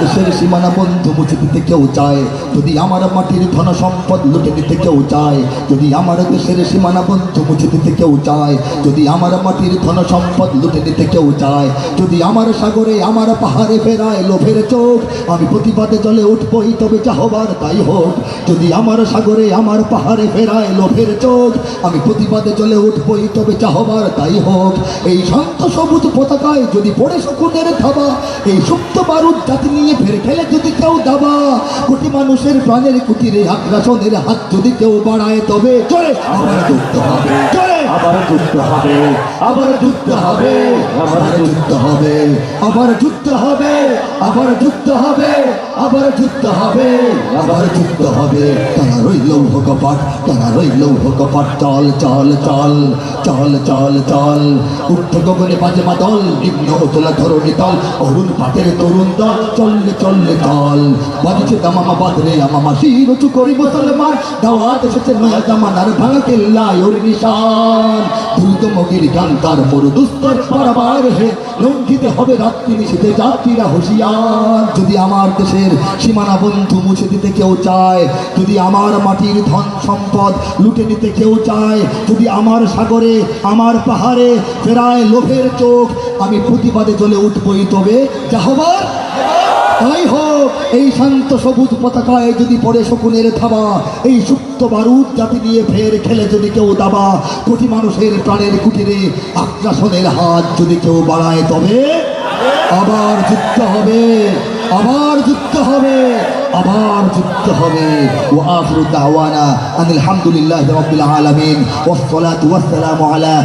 দেশের সীমানা বন্ধ মুছে দিতে কেউ চায়, যদি আমার মাটির ধন সম্পদ লুটে দিতে কেউ চায়, যদি আমার দেশের সীমানা বন্ধ মুছে দিতে কেউ চায়, যদি আমার মাটির ধন সম্পদ লুটে দিতে কেউ চায়, যদি আমার সাগরে আমার পাহাড়ে ফেরায় লোভের চোখ, আমি প্রতিবাদে জ্বলে উঠবই তবে যা হবার তাই হোক। যদি আমার সাগরে আমার পাহাড়ে ফেরায় লোভের চোখ, আমি প্রতিবাদে জ্বলে উঠবই তবে যা হবার তাই হোক। এই শান্ত সবুজ পতাকায় যদি পড়ে শকুনের থাবা, এই সুপ্ত বারুদ জাতি নিয়ে ফের খেলে যদি কেউ দাবা, কোটি মানুষের প্রাণের কুটিরে আগ্রাসনের হাত যদি কেউ বাড়ায় তবে চলে আবার যুদ্ধ হবে, চলে আবার যুদ্ধ হবে, আবার যুদ্ধ হবে, আবার যুদ্ধ হবে, আবার যুদ্ধ হবে, আবার যুদ্ধ হবে, আবার যুদ্ধ হবে, আবার যুদ্ধ হবে। তারা রইল কপাট, তারা রইল কপাট। চল চল চল চল চল চল, উঠে গগনে বাজে মাদল, নিম্ন তোলা ধরণী তল, অরুণ পাটের তরুণ দল, চললে চললে চল। বাজছে দামামা বাদরে আমামা শির উঁচু করি মুসলমান, দাওয়াত এসেছে নয়া জামানার ভাঙা কেল্লায় ওর নিশান। দ্রুত মগির গান তার বড় দুস্তর পারাবার হে, লঙ্ঘিতে হবে রাত্রি নিষেধে যাত্রীরা হুঁশিয়ার। যদি আমার দেশের সীমানা বন্ধু মুছে দিতে কেউ চায়, যদি আমার মাটির ধন সম্পদ লুটে নিতে কেউ চায়, যদি আমার সাগরে আমার পাহাড়ে ফেরায় লোভের চোখ, আমি প্রতিবাদে জ্বলে উঠবই তবে যা হবার তাই হোক। এই শান্ত সবুজ পতাকায় যদি পড়ে শকুনের থাবা, এই সুপ্ত বারুদ জাতি নিয়ে ফের খেলে যদি কেউ দাবা, কোটি মানুষের প্রাণের কুটিরে আগ্রাসনের হাত যদি কেউ বাড়ায় তবে আবার যুদ্ধ হবে, আবার যুদ্ধ হবে, আবার যুদ্ধ হবে। ওয়া আখিরু দাওয়ানা আনিল হামদুলিল্লাহি রাব্বিল আলামিন ওয়াস সালাতু ওয়াস সালামু আলা